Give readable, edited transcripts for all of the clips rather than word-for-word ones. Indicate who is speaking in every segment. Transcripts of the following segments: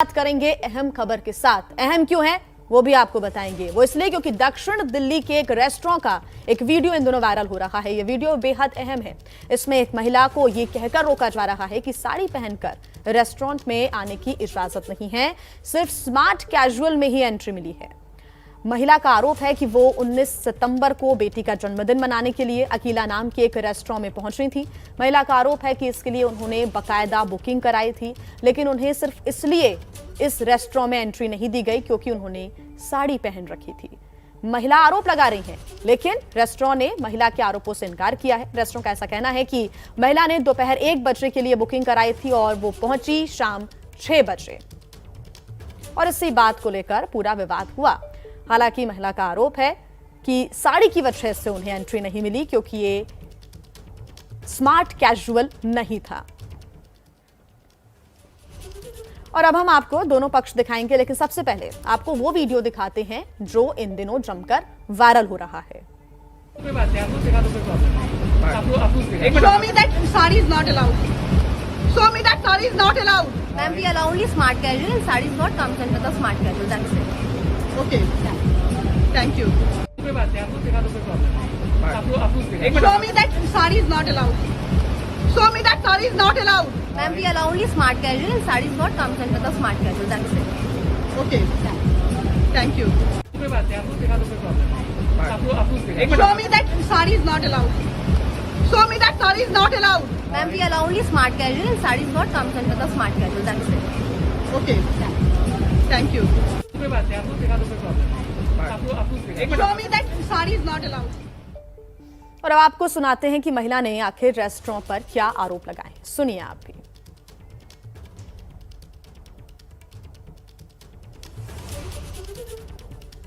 Speaker 1: बात करेंगे अहम खबर के साथ। अहम क्यों है वो भी आपको बताएंगे। वो इसलिए क्योंकि दक्षिण दिल्ली के एक रेस्टोरेंट का एक वीडियो इन दिनों वायरल हो रहा है। ये वीडियो बेहद अहम है। इसमें एक महिला को ये कहकर रोका जा रहा है कि साड़ी पहनकर रेस्टोरेंट में आने की इजाजत नहीं है, सिर्फ स्मार्ट कैजुअल में ही एंट्री मिली है। महिला का आरोप है कि वो 19 सितंबर को बेटी का जन्मदिन मनाने के लिए अकीला नाम के एक रेस्टोरेंट में पहुंच रही थी। महिला का आरोप है कि इसके लिए उन्होंने बकायदा बुकिंग कराई थी, लेकिन उन्हें सिर्फ इसलिए इस रेस्टोरेंट में एंट्री नहीं दी गई क्योंकि उन्होंने साड़ी पहन रखी थी। महिला आरोप लगा रही है, लेकिन रेस्टोरेंट ने महिला के आरोपों से इनकार किया है। रेस्टोरेंट का ऐसा कहना है कि महिला ने दोपहर 1 बजे के लिए बुकिंग कराई थी और वो पहुंची शाम 6 बजे, और इसी बात को लेकर पूरा विवाद हुआ। हालांकि महिला का आरोप है कि साड़ी की वजह से उन्हें एंट्री नहीं मिली क्योंकि ये स्मार्ट कैजुअल नहीं था। और अब हम आपको दोनों पक्ष दिखाएंगे, लेकिन सबसे पहले आपको वो वीडियो दिखाते हैं जो इन दिनों जमकर वायरल हो रहा है।
Speaker 2: Show me that sari is not allowed. Show me that sari is not allowed.
Speaker 3: Ma'am, we allow only smart casual and sari is not comes under the smart casual. That's it.
Speaker 2: Okay. Thank you.
Speaker 4: Show
Speaker 2: Show me that sari is not allowed. Show me that sari is not allowed.
Speaker 3: Ma'am, we allow only smart casual and sari is not comes under the smart casual. That's it.
Speaker 2: Okay. Thank you. Show me that sari is not allowed. Show me that sari is not allowed.
Speaker 3: Ma'am, we allow only smart casual and sari is not comes under the smart casual. That's it.
Speaker 2: Okay. Thank you. Show me that sari is not allowed.
Speaker 1: और अब आपको सुनाते हैं कि महिला ने आखिर restaurant पर क्या आरोप लगाए। सुनिए आप भी।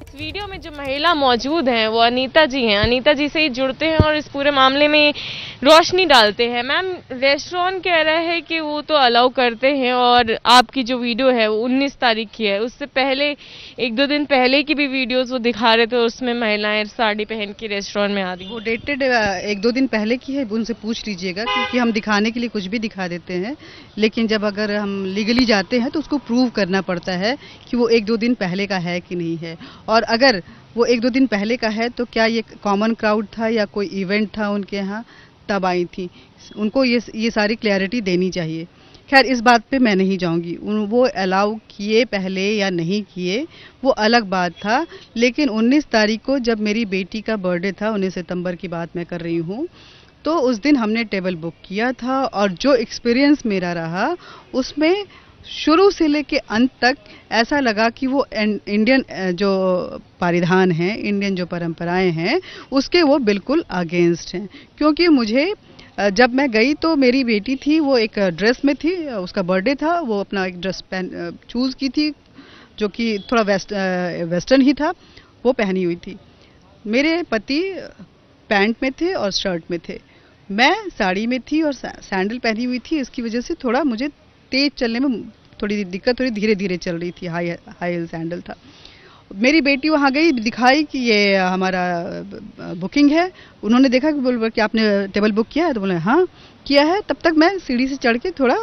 Speaker 5: इस वीडियो में जो महिला मौजूद हैं वो अनीता जी हैं। अनीता जी से ही जुड़ते हैं और इस पूरे मामले में रोशनी डालते हैं। मैम, रेस्टोरेंट कह रहा है कि वो तो अलाउ करते हैं और आपकी जो वीडियो है वो 19 तारीख की है। उससे पहले 1-2 दिन पहले की भी वीडियोस वो दिखा रहे थे, उसमें महिलाएं साड़ी पहन के रेस्टोरेंट में आ रही।
Speaker 6: वो डेटेड 1-2 दिन पहले की है, उनसे पूछ लीजिएगा, क्योंकि हम दिखाने के लिए कुछ भी दिखा देते हैं, लेकिन जब अगर हम लीगली जाते हैं तो उसको प्रूव करना पड़ता है कि वो 1-2 दिन पहले का है कि नहीं है। और अगर वो 1-2 दिन पहले का है तो क्या ये कॉमन क्राउड था या कोई इवेंट था उनके यहाँ, तब आई थी। उनको ये सारी क्लैरिटी देनी चाहिए। खैर, इस बात पे मैं नहीं जाऊंगी, वो अलाउ किए पहले या नहीं किए वो अलग बात था। लेकिन 19 तारीख को जब मेरी बेटी का बर्थडे था, 19 सितंबर की बात मैं कर रही हूँ, तो उस दिन हमने टेबल बुक किया था और जो एक्सपीरियंस मेरा रहा उसमें शुरू से लेके अंत तक ऐसा लगा कि वो इंडियन जो परिधान हैं, इंडियन जो परंपराएं हैं, उसके वो बिल्कुल अगेंस्ट हैं। क्योंकि मुझे जब मैं गई तो मेरी बेटी थी, वो एक ड्रेस में थी, उसका बर्थडे था, वो अपना एक ड्रेस चूज़ की थी जो कि थोड़ा वेस्टर्न ही था, वो पहनी हुई थी। मेरे पति पैंट में थे और शर्ट में थे, मैं साड़ी में थी और सैंडल पहनी हुई थी। इसकी वजह से थोड़ा मुझे तेज चलने में थोड़ी दिक्कत, थोड़ी धीरे धीरे चल रही थी, हाई हील सैंडल था। मेरी बेटी वहाँ गई, दिखाई कि ये हमारा बुकिंग है। उन्होंने देखा कि बोल कि आपने टेबल बुक किया है, तो बोले हाँ किया है। तब तक मैं सीढ़ी से चढ़ के थोड़ा,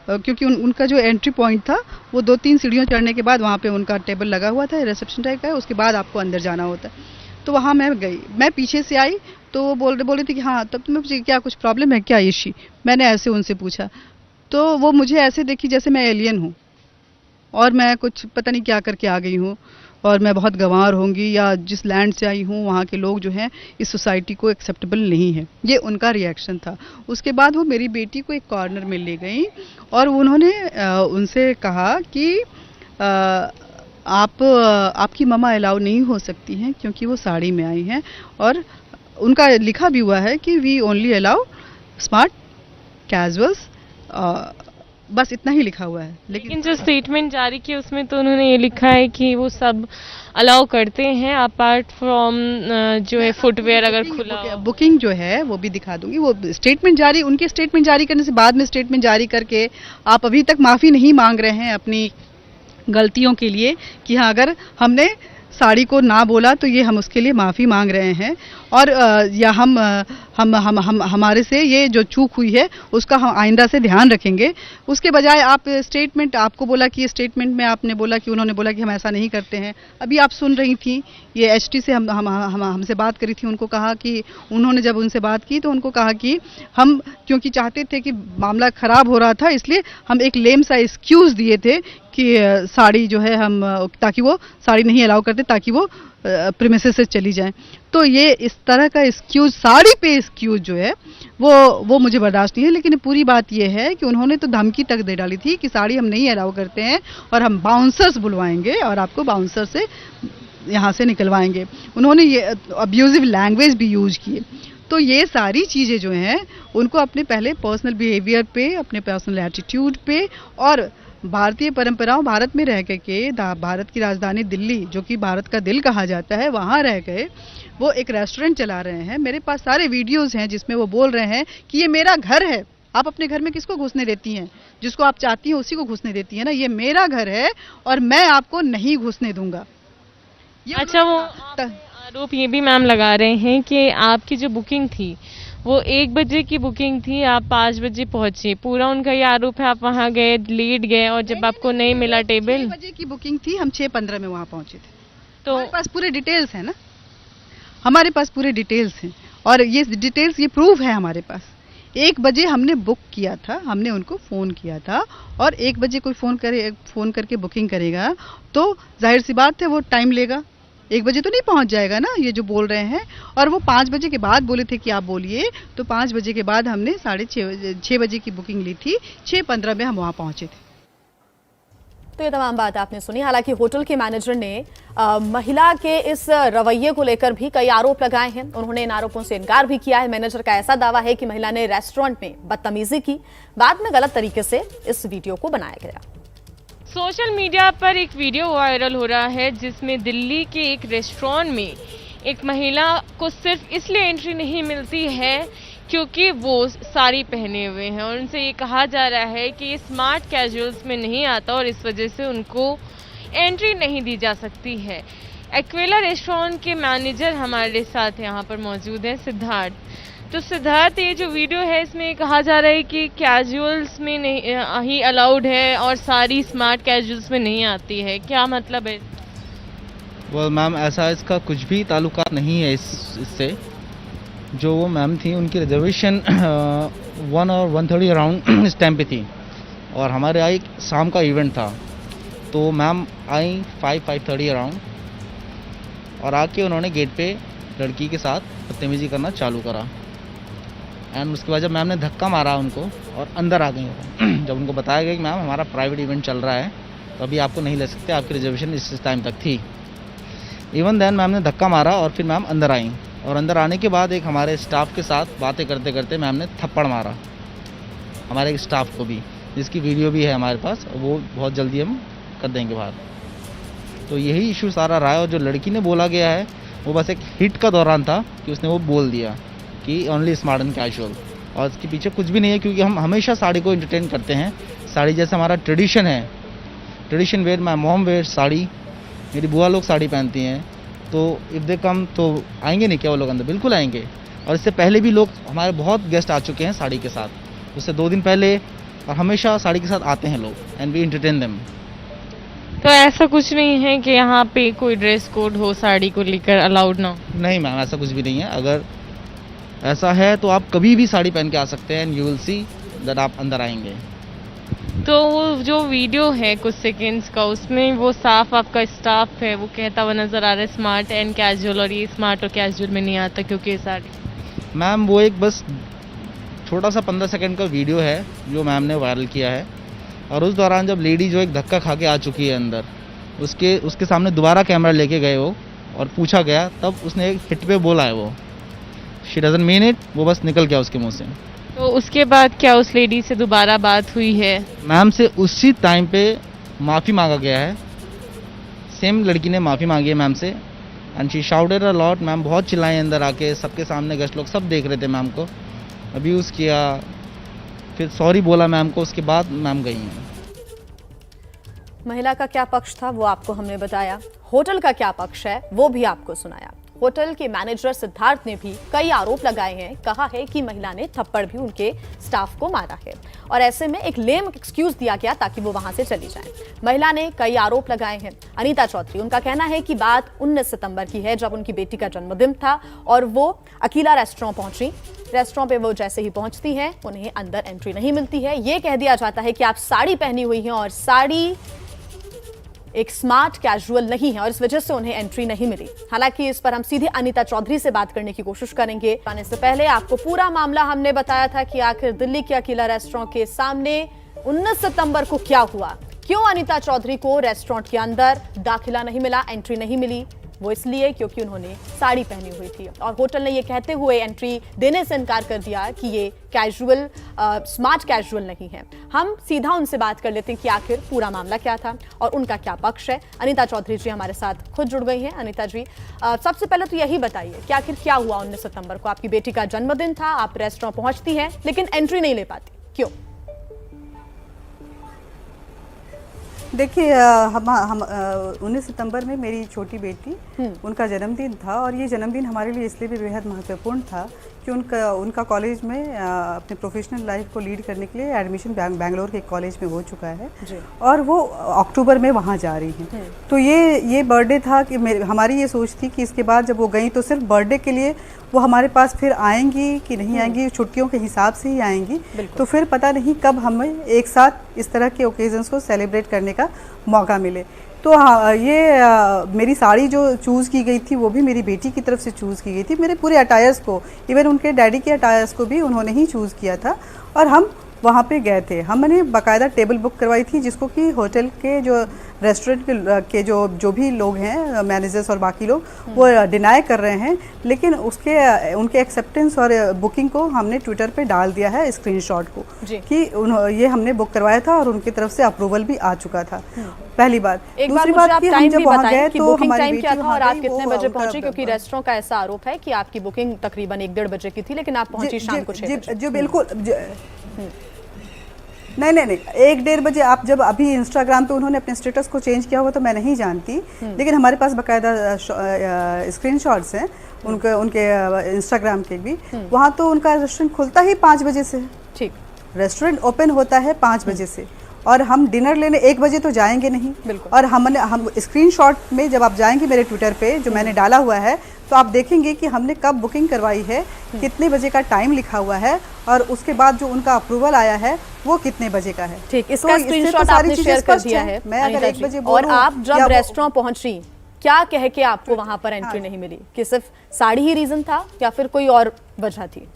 Speaker 6: क्योंकि उनका जो एंट्री पॉइंट था वो 2-3 सीढ़ियों चढ़ने के बाद वहाँ पे उनका टेबल लगा हुआ था, रिसेप्शन टाइप का है, उसके बाद आपको अंदर जाना होता है। तो वहाँ मैं गई, मैं पीछे से आई तो वो बोल रहे थे कि हाँ, तब तो मैं पूछी क्या कुछ प्रॉब्लम है क्या इशी, मैंने ऐसे उनसे पूछा। तो वो मुझे ऐसे देखी जैसे मैं एलियन हूँ और मैं कुछ पता नहीं क्या करके आ गई हूँ और मैं बहुत गंवार होंगी, या जिस लैंड से आई हूँ वहाँ के लोग जो हैं इस सोसाइटी को एक्सेप्टेबल नहीं है। ये उनका रिएक्शन था। उसके बाद वो मेरी बेटी को एक कॉर्नर में ले गई और उन्होंने उनसे कहा कि आपकी मम्मा अलाउ नहीं हो सकती हैं क्योंकि वो साड़ी में आई हैं, और उनका लिखा भी हुआ है कि we only allow smart casuals, बस इतना ही लिखा हुआ है।
Speaker 5: लेकिन जो स्टेटमेंट जारी की उसमें तो उन्होंने ये लिखा है कि वो सब अलाउ करते हैं अपार्ट फ्रॉम जो है फुटवेयर अगर खुला हो।
Speaker 6: बुकिंग जो है वो भी दिखा दूंगी। वो स्टेटमेंट जारी, उनके स्टेटमेंट जारी करने से बाद में स्टेटमेंट जारी करके आप अभी तक माफ़ी नहीं मांग रहे हैं अपनी गलतियों के लिए कि हाँ, अगर हमने साड़ी को ना बोला तो ये हम उसके लिए माफ़ी मांग रहे हैं। और या हम हमारे से ये जो चूक हुई है उसका हम आइंदा से ध्यान रखेंगे। उसके बजाय आप स्टेटमेंट, आपको बोला कि स्टेटमेंट में आपने बोला कि उन्होंने बोला कि हम ऐसा नहीं करते हैं। अभी आप सुन रही थी, ये एचटी से हमसे बात करी थी, उनको कहा कि उन्होंने जब उनसे बात की तो उनको कहा कि हम क्योंकि चाहते थे कि मामला ख़राब हो रहा था, इसलिए हम एक लेम सा एक्सक्यूज़ दिए थे कि साड़ी जो है हम, ताकि वो साड़ी नहीं अलाउ करते, ताकि वो प्रीमिसेस से चली जाएं। तो ये इस तरह का एक्सक्यूज़, साड़ी पे एक्सक्यूज़ जो है वो मुझे बर्दाश्त नहीं है। लेकिन पूरी बात ये है कि उन्होंने तो धमकी तक दे डाली थी कि साड़ी हम नहीं अलाउ करते हैं और हम बाउंसर्स बुलवाएंगे और आपको बाउंसर से यहाँ से निकलवाएंगे। उन्होंने ये अब्यूजिव लैंग्वेज भी यूज की। तो ये सारी चीज़ें जो हैं उनको अपने पहले पर्सनल बिहेवियर पे, अपने पर्सनल एटीट्यूड पे और भारतीय परंपराओं, भारत में रह के भारत की राजधानी दिल्ली, जो कि भारत का दिल कहा जाता है, वहाँ रह गए वो एक रेस्टोरेंट चला रहे हैं। मेरे पास सारे वीडियोस हैं जिसमें वो बोल रहे हैं कि ये मेरा घर है। आप अपने घर में किसको घुसने देती हैं? जिसको आप चाहती हैं उसी को घुसने देती हैं ना। ये मेरा घर है और मैं आपको नहीं घुसने दूंगा।
Speaker 5: अच्छा, वो आरोप ये भी मैम लगा रहे हैं कि आपकी जो बुकिंग थी वो 1 बजे की बुकिंग थी, आप 5 बजे पहुंचे। पूरा उनका ये आरोप है, आप वहां गए, लेट गए और जब आपको नहीं मिला टेबल।
Speaker 6: 6 बजे की बुकिंग थी, हम 6:15 में वहां पहुंचे थे।
Speaker 5: तो
Speaker 6: हमारे पास पूरे डिटेल्स हैं ना, हमारे पास पूरे डिटेल्स हैं और ये डिटेल्स, ये प्रूफ है हमारे पास। 1 बजे हमने बुक किया था, हमने उनको फ़ोन किया था और 1 बजे कोई फ़ोन करके बुकिंग करेगा तो जाहिर सी बात है वो टाइम लेगा। 1 बजे तो नहीं पहुंच जाएगा ना, ये जो बोल रहे हैं। और वो 5 बजे के बाद बोले थे कि आप बोलिए, तो 5 बजे के बाद हमने 6:30 बजे की बुकिंग ली थी, 6:15 में हम वहाँ पहुँचे थे।
Speaker 1: तो ये तमाम बात आपने सुनी। हालांकि होटल के मैनेजर ने महिला के इस रवैये को लेकर भी कई आरोप लगाए हैं। उन्होंने इन आरोपों से इनकार भी किया है। मैनेजर का ऐसा दावा है कि महिला ने रेस्टोरेंट में बदतमीजी की, बाद में गलत तरीके से इस वीडियो को बनाया गया।
Speaker 5: सोशल मीडिया पर एक वीडियो वायरल हो रहा है जिसमें दिल्ली के एक रेस्टोरेंट में एक महिला को सिर्फ इसलिए एंट्री नहीं मिलती है क्योंकि वो साड़ी पहने हुए हैं और उनसे ये कहा जा रहा है कि ये स्मार्ट कैजुअल्स में नहीं आता और इस वजह से उनको एंट्री नहीं दी जा सकती है। एक्वेला रेस्टोरेंट के मैनेजर हमारे साथ यहाँ पर मौजूद है, सिद्धार्थ। तो सिद्धार्थ, ये जो वीडियो है इसमें कहा जा रहा है कि कैजुअल्स में नहीं ही अलाउड है और सारी स्मार्ट कैजुअल्स में नहीं आती है, क्या मतलब है?
Speaker 4: well, मैम ऐसा इसका कुछ भी ताल्लुकात नहीं है इससे। जो वो मैम थी उनकी रिजर्वेशन 1 और 1:30 अराउंड इस टाइम पे थी और हमारे यहाँ एक शाम का इवेंट था। तो मैम आई 5:30 अराउंड और आके उन्होंने गेट पे लड़की के साथ बदतमीजी करना चालू करा। एंड उसके बाद जब मैम ने धक्का मारा उनको और अंदर आ गई। जब उनको बताया गया कि मैम हमारा प्राइवेट इवेंट चल रहा है तो अभी आपको नहीं ले सकते, आपकी रिजर्वेशन इस टाइम तक थी। इवन देन मैम ने धक्का मारा और फिर मैम अंदर आई और अंदर आने के बाद एक हमारे स्टाफ के साथ बातें करते करते मैम ने थप्पड़ मारा हमारे एक स्टाफ को भी, जिसकी वीडियो भी है हमारे पास, वो बहुत जल्दी हम कर देंगे बाहर। तो यही इशू सारा रहा है और जो लड़की ने बोला गया है वो बस एक हिट का दौरान था कि उसने वो बोल दिया कि ओनली स्मार्ट एंड कैजुअल, और इसके पीछे कुछ भी नहीं है क्योंकि हम हमेशा साड़ी को एंटरटेन करते हैं। साड़ी जैसे हमारा ट्रेडिशन है, tradition wear, my mom wear sari, मेरी बुआ लोग साड़ी पहनती हैं। तो इफ़ दे कम तो आएंगे नहीं क्या वो लोग अंदर? बिल्कुल आएंगे। और इससे पहले भी लोग हमारे बहुत गेस्ट आ चुके हैं साड़ी के साथ, उससे 2 दिन पहले, और हमेशा साड़ी के साथ आते हैं लोग एंड वी एंटरटेन देम।
Speaker 5: तो ऐसा कुछ नहीं है कि यहाँ पे कोई ड्रेस कोड हो साड़ी को लेकर अलाउड ना?
Speaker 4: नहीं मैम, ऐसा कुछ भी नहीं है। अगर ऐसा है तो आप कभी भी साड़ी पहन के आ सकते हैं and you will see that आप अंदर आएंगे।
Speaker 5: तो वो जो वीडियो है कुछ सेकंड्स का, उसमें वो साफ आपका स्टाफ है वो कहता हुआ नजर आ रहा है स्मार्ट एंड कैजुअल, और ये स्मार्ट और कैजुअल में नहीं आता क्योंकि ये साड़ी।
Speaker 4: मैम वो एक बस छोटा सा 15 सेकंड का वीडियो है जो मैम ने वायरल किया है, और उस दौरान जब लेडी जो एक धक्का खा के आ चुकी है अंदर, उसके सामने दोबारा कैमरा लेके गए वो और पूछा गया, तब उसने एक हिट पे बोला है वो शी डजंट मीन इट, वो बस निकल गया उसके मुंह से।
Speaker 5: तो उसके बाद क्या उस लेडी से दोबारा बात हुई है?
Speaker 4: मैम से उसी टाइम पे माफ़ी मांगा गया है, सेम लड़की ने माफ़ी मांगी है मैम से and she shouted a lot. Ma'am बहुत चिल्लाई अंदर आके, सबके सामने गेस्ट लोग सब देख रहे थे मैम को, अब्यूज़ किया, फिर सॉरी बोला मैम को, उसके बाद मैम गई हैं।
Speaker 1: महिला का क्या पक्ष था वो आपको हमने बताया, होटल का क्या पक्ष है वो भी आपको सुनाया। होटल के मैनेजर सिद्धार्थ ने भी कई आरोप लगाए हैं, कहा है कि महिला ने थप्पड़ भी उनके स्टाफ को मारा है और ऐसे में एक लेम एक्सक्यूज दिया गया ताकि वो वहां से चली जाए। महिला ने कई आरोप लगाए हैं। अनीता चौधरी, उनका कहना है कि बात 19 सितंबर की है जब उनकी बेटी का जन्मदिन था और वो अकीला रेस्टोरेंट पहुंची। रेस्टोरेंट पे वो जैसे ही पहुंचती हैं उन्हें अंदर एंट्री नहीं मिलती है। ये कह दिया जाता है कि आप साड़ी पहनी हुई हैं और साड़ी एक स्मार्ट कैजुअल नहीं है और इस वजह से उन्हें एंट्री नहीं मिली। हालांकि इस पर हम सीधे अनीता चौधरी से बात करने की कोशिश करेंगे। आने से पहले आपको पूरा मामला हमने बताया था कि आखिर दिल्ली के अकीला रेस्टोरेंट के सामने 19 सितंबर को क्या हुआ, क्यों अनीता चौधरी को रेस्टोरेंट के अंदर दाखिला नहीं मिला, एंट्री नहीं मिली। वो इसलिए क्योंकि उन्होंने साड़ी पहनी हुई थी और होटल ने ये कहते हुए एंट्री देने से इनकार कर दिया कि ये कैजुअल स्मार्ट कैजुअल नहीं है। हम सीधा उनसे बात कर लेते हैं कि आखिर पूरा मामला क्या था और उनका क्या पक्ष है। अनीता चौधरी जी हमारे साथ खुद जुड़ गई हैं। अनीता जी, सबसे पहले तो यही बताइए कि आखिर क्या हुआ 19 सितंबर को? आपकी बेटी का जन्मदिन था, आप रेस्टोरेंट पहुंचती हैं लेकिन एंट्री नहीं ले पाती, क्यों?
Speaker 6: देखिए, हम 19 सितंबर में मेरी छोटी बेटी, उनका जन्मदिन था और ये जन्मदिन हमारे लिए इसलिए भी बेहद महत्वपूर्ण था कि उनका कॉलेज में अपने प्रोफेशनल लाइफ को लीड करने के लिए एडमिशन बैंगलोर के कॉलेज में हो चुका है और वो अक्टूबर में वहाँ जा रही हैं। तो ये बर्थडे था कि हमारी ये सोच थी कि इसके बाद जब वो गई तो सिर्फ बर्थडे के लिए वो हमारे पास फिर आएंगी कि नहीं आएंगी, छुट्टियों के हिसाब से ही आएंगी। तो फिर पता नहीं कब हमें एक साथ इस तरह के ओकेजन्स को सेलिब्रेट करने का मौका मिले। तो मेरी साड़ी जो चूज़ की गई थी वो भी मेरी बेटी की तरफ से चूज़ की गई थी। मेरे पूरे अटायर्स को, इवन उनके डैडी के अटायर्स को भी उन्होंने ही चूज़ किया था और हम वहाँ पे गए थे। हमने बाकायदा टेबल बुक करवाई थी जिसको कि होटल के जो रेस्टोरेंट के जो भी लोग हैं, मैनेजर्स और बाकी लोग, वो डिनाई कर रहे हैं, लेकिन उनके एक्सेप्टेंस और बुकिंग को हमने ट्विटर पे डाल दिया है स्क्रीनशॉट को कि ये हमने बुक करवाया था और उनकी तरफ से अप्रूवल भी आ चुका था। पहली बात। दूसरी बात कि हम जब वहाँ गए तो हमारी बेटी
Speaker 1: क्या था और आप कितने बजे पहुंचे? क्योंकि रेस्टोरेंट का ऐसा आरोप है कि आपकी बुकिंग तकरीबन 1-1:30 बजे की थी लेकिन आप पहुंची शाम को 6 बजे।
Speaker 6: जो बिल्कुल नहीं 1-1:30 बजे। आप जब अभी इंस्टाग्राम पे उन्होंने अपने स्टेटस को चेंज किया हुआ तो मैं नहीं जानती, लेकिन हमारे पास बाकायदा स्क्रीनशॉट्स हैं उनके इंस्टाग्राम के भी। वहाँ तो उनका रेस्टोरेंट खुलता ही 5 बजे से।
Speaker 1: ठीक,
Speaker 6: रेस्टोरेंट ओपन होता है 5 बजे से और हम डिनर लेने 1 बजे तो जाएंगे नहीं। और हम स्क्रीनशॉट में जब आप जाएंगे मेरे ट्विटर पे जो मैंने डाला हुआ है तो आप देखेंगे कि हमने कब बुकिंग करवाई है, कितने बजे का टाइम लिखा हुआ है और उसके बाद जो उनका अप्रूवल आया है वो कितने बजे का है।
Speaker 1: ठीक, इसका स्क्रीनशॉट आपने शेयर कर दिया है।
Speaker 6: मैं अगर 1 बजे
Speaker 1: और आप जब रेस्टोरेंट पहुंची क्या कह के आपको वहां पर एंट्री नहीं मिली? कि सिर्फ साड़ी ही रीजन था या फिर कोई और वजह थी?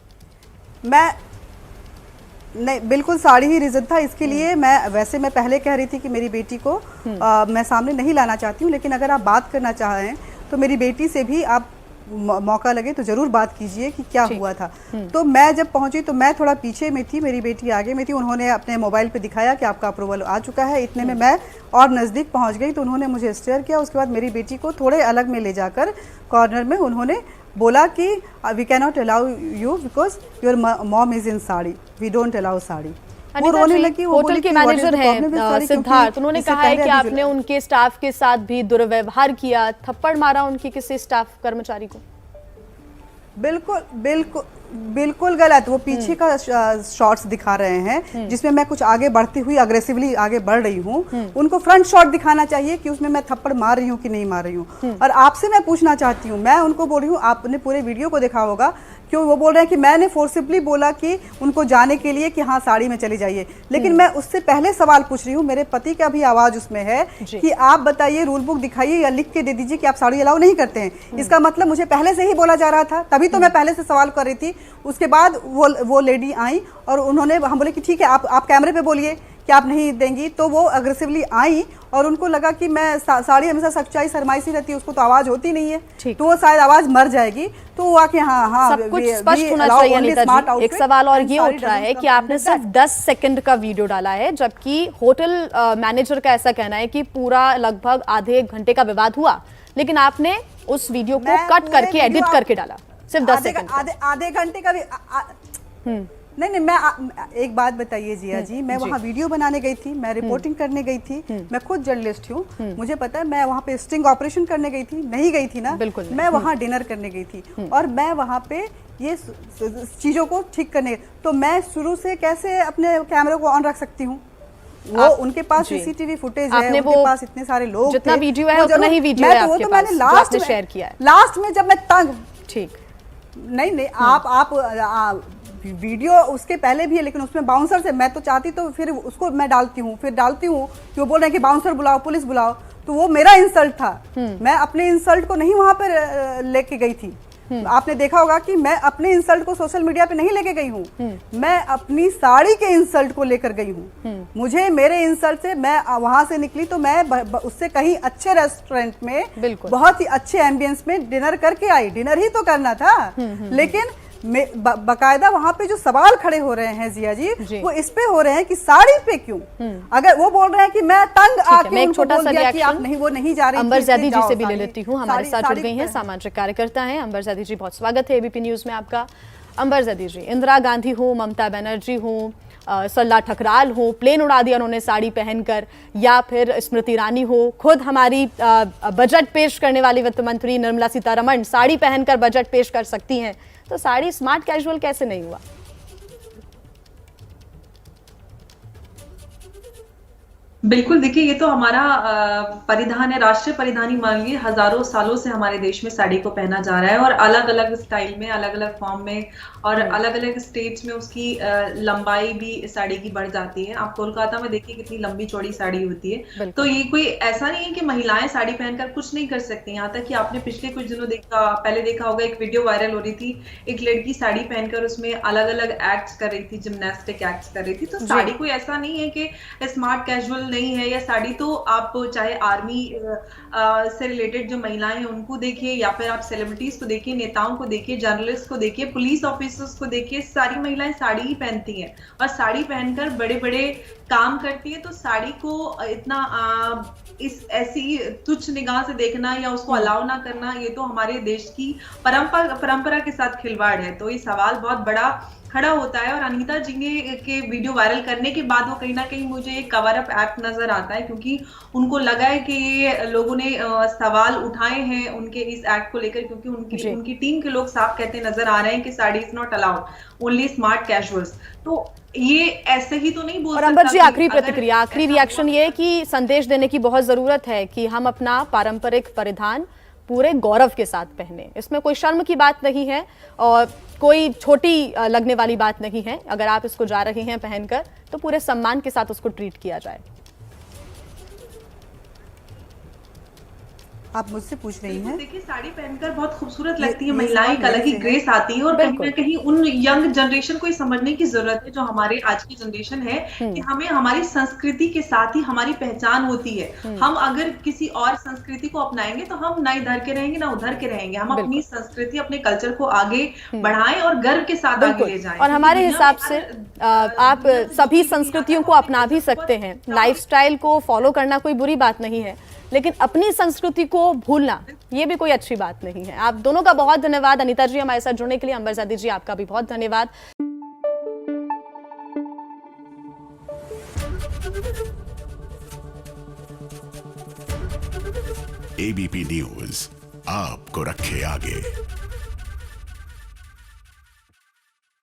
Speaker 6: नहीं, बिल्कुल साड़ी ही रीज़न था। इसके लिए मैं पहले कह रही थी कि मेरी बेटी को मैं सामने नहीं लाना चाहती हूँ, लेकिन अगर आप बात करना चाहें तो मेरी बेटी से भी आप मौका लगे तो ज़रूर बात कीजिए कि क्या हुआ था। तो मैं जब पहुंची तो मैं थोड़ा पीछे में थी, मेरी बेटी आगे में थी। उन्होंने अपने मोबाइल पे दिखाया कि आपका अप्रूवल आ चुका है। इतने में मैं और नज़दीक पहुंच गई तो उन्होंने मुझे स्टेयर किया। उसके बाद मेरी बेटी को थोड़े अलग में ले जाकर कॉर्नर में उन्होंने बोला कि we can not allow you because your mom is in sari, we don't allow sari. वो रोने लगी।
Speaker 1: होटल के मैनेजर हैं सिद्धार्थ, उन्होंने कहा है कि आपने उनके स्टाफ के साथ भी दुर्व्यवहार किया, थप्पड़ मारा उनकी किसी स्टाफ कर्मचारी को।
Speaker 6: बिल्कुल गलत। वो पीछे का शॉट्स दिखा रहे हैं जिसमें मैं कुछ आगे बढ़ती हुई अग्रेसिवली आगे बढ़ रही हूँ। उनको फ्रंट शॉट दिखाना चाहिए कि उसमें मैं थप्पड़ मार रही हूँ कि नहीं मार रही हूँ। और आपसे मैं पूछना चाहती हूँ, मैं उनको बोल रही हूँ, आपने पूरे वीडियो को देखा होगा, क्यों वो बोल रहे हैं कि मैंने फोर्सिबली बोला कि उनको जाने के लिए कि हाँ साड़ी में चली जाइए। लेकिन मैं उससे पहले सवाल पूछ रही हूँ, मेरे पति का भी आवाज उसमें है कि आप बताइए, रूल बुक दिखाइए या लिख के दे दीजिए कि आप साड़ी अलाउ नहीं करते हैं। इसका मतलब मुझे पहले से ही बोला जा रहा था, तभी तो मैं पहले से सवाल कर रही थी। उसके बाद वो लेडी आई और उन्होंने, हम बोले कि ठीक है आप कैमरे पे बोलिए कि आप नहीं देंगी। तो वो अग्रेसिवली आई और उनको लगा कि मैं साड़ी हमेशा सच्चाई शर्माई सी रहती है, उसको तो आवाज होती नहीं है, तो वो शायद आवाज मर जाएगी। तो वो आके हाँ
Speaker 1: सब कुछ स्पष्ट होना चाहिए अनीता जी। एक सवाल और ये उठ रहा है कि आपने सिर्फ 10 सेकंड का वीडियो डाला है, जबकि होटल मैनेजर का ऐसा कहना है कि पूरा लगभग आधे 1 घंटे का विवाद हुआ, लेकिन आपने उस वीडियो को कट करके एडिट करके डाला सिर्फ 10 सेकंड।
Speaker 6: आधे घंटे का नहीं मैं एक बात बताइए जिया जी, मैं वहाँ वीडियो बनाने गई थी, मैं रिपोर्टिंग करने गई थी, मैं खुद जर्नलिस्ट हूँ, मुझे पता है मैं वहाँ पे स्टिंग ऑपरेशन करने गई थी, नहीं गई थी ना,
Speaker 1: बिल्कुल
Speaker 6: मैं वहाँ डिनर करने गई थी और मैं वहाँ पे ये चीजों को ठीक करने, तो मैं शुरू से कैसे अपने कैमरे को ऑन रख सकती हूँ? वो उनके पास सीसीटीवी फुटेज है, उनके पास इतने सारे लोग,
Speaker 1: जितना वीडियो है उतना ही वीडियो है आपके पास जो आपने शेयर किया है।
Speaker 6: लास्ट में जब मैं तंग, ठीक नहीं आप वीडियो उसके पहले भी है, लेकिन उसमें बाउंसर से मैं तो चाहती तो फिर उसको मैं डालती हूँ कि वो बोल रहे हैं कि बाउंसर बुलाओ, पुलिस बुलाओ, तो वो मेरा इंसल्ट था। मैं अपने इंसल्ट को नहीं वहां पर लेके गई थी। आपने देखा होगा कि मैं अपने इंसल्ट को सोशल मीडिया पे नहीं लेके गई हूँ, मैं अपनी साड़ी के इंसल्ट को लेकर गई हूँ। मुझे मेरे इंसल्ट से मैं वहां से निकली तो मैं उससे कहीं अच्छे रेस्टोरेंट में बहुत ही अच्छे एम्बियंस में डिनर करके आई। डिनर ही तो करना था, लेकिन बकायदा वहां पे जो सवाल खड़े हो रहे हैं जिया जी, वो इस पे हो रहे हैं कि साड़ी पे क्यों। अगर वो बोल रहे हैं कि मैं तंग आके उनको बोल दिया कि आप नहीं, वो नहीं जा रही।
Speaker 1: अंबर ज़ैदी जी से भी ले लेती हूँ, हमारे साथ जुड़ गई हैं, सामाजिक कार्यकर्ता हैं। अंबर ज़ैदी जी, बहुत स्वागत है एबीपी न्यूज में आपका। अंबर ज़ैदी जी, इंदिरा गांधी हो, ममता बनर्जी हो, सल्ला ठकराल हो, प्लेन उड़ा दिया उन्होंने साड़ी पहनकर, या फिर स्मृति ईरानी हो, खुद हमारी बजट पेश करने वाली वित्त मंत्री निर्मला सीतारमण साड़ी पहनकर बजट पेश कर सकती हैं, तो साड़ी स्मार्ट कैजुअल कैसे नहीं हुआ?
Speaker 7: बिल्कुल, देखिए ये तो हमारा परिधान है, राष्ट्रीय परिधान ही मान लीजिए। हजारों सालों से हमारे देश में साड़ी को पहना जा रहा है और अलग अलग स्टाइल में, अलग अलग फॉर्म में और अलग अलग स्टेट्स में उसकी लंबाई भी साड़ी की बढ़ जाती है। आप कोलकाता में देखिए कितनी लंबी चौड़ी साड़ी होती है। तो ये कोई ऐसा नहीं है कि महिलाएं साड़ी पहनकर कुछ नहीं कर सकती। यहाँ तक कि आपने पिछले कुछ दिनों पहले देखा होगा, एक वीडियो वायरल हो रही थी, एक लड़की साड़ी पहनकर उसमें अलग अलग एक्ट्स कर रही थी, जिम्नास्टिक एक्ट्स कर रही थी। तो साड़ी कोई ऐसा नहीं है कि स्मार्ट कैजुअल नहीं है। या साड़ी तो आप चाहे आर्मी से रिलेटेड जो महिलाएं हैं उनको देखिए, या फिर आप सेलिब्रिटीज को देखिए, नेताओं को देखिए, जर्नलिस्ट को देखिए, पुलिस ऑफिसर्स को देखिए, सारी महिलाएं साड़ी ही पहनती हैं और साड़ी पहनकर बड़े बड़े काम करती है। तो साड़ी को इतना इस ऐसी तुच्छ निगाह से देखना या उसको अलाउ ना करना, ये तो हमारे देश की परंपरा के साथ खिलवाड़ है। तो ये सवाल बहुत बड़ा खड़ा होता है। और अनीता जी के वीडियो वायरल करने के बाद वो कहीं ना कहीं मुझे एक कवर अप एक्ट नजर आता है, क्योंकि उनको लगा है कि ये लोगों ने सवाल उठाए हैं उनके इस एक्ट को लेकर, क्योंकि उनकी टीम के लोग साफ कहते नजर आ रहे हैं कि sari is not allowed, only smart casuals. तो ये ऐसे ही तो नहीं बोल सकता।
Speaker 1: अंबर जी, आखिरी प्रतिक्रिया, आखिरी रिएक्शन ये कि संदेश देने की बहुत जरूरत है कि हम अपना पारंपरिक परिधान पूरे गौरव के साथ पहने, इसमें कोई शर्म की बात नहीं है और कोई छोटी लगने वाली बात नहीं है। अगर आप इसको जा रहे हैं पहनकर तो पूरे सम्मान के साथ उसको ट्रीट किया जाए।
Speaker 6: आप मुझसे पूछ रही हैं।
Speaker 7: देखिए साड़ी पहनकर बहुत खूबसूरत लगती है महिलाएं, एक अलग ही ग्रेस आती है और कहीं ना कहीं उन यंग जनरेशन को समझने की जरूरत है, जो हमारे आज की जनरेशन है, कि हमें हमारी संस्कृति के साथ ही हमारी पहचान होती है। हम अगर किसी और संस्कृति को अपनाएंगे तो हम ना इधर के रहेंगे ना उधर के रहेंगे। हम अपनी संस्कृति, अपने कल्चर को आगे बढ़ाएं और गर्व के साथ आगे ले जाएं।
Speaker 1: और हमारे हिसाब से आप सभी संस्कृतियों को अपना भी सकते हैं, लाइफस्टाइल को फॉलो करना कोई बुरी बात नहीं है, लेकिन अपनी संस्कृति को भूलना ये भी कोई अच्छी बात नहीं है। आप दोनों का बहुत धन्यवाद, अनीता जी हमारे साथ जुड़ने के लिए, अंबर ज़ैदी जी आपका भी बहुत धन्यवाद।
Speaker 8: एबीपी न्यूज आपको रखे आगे।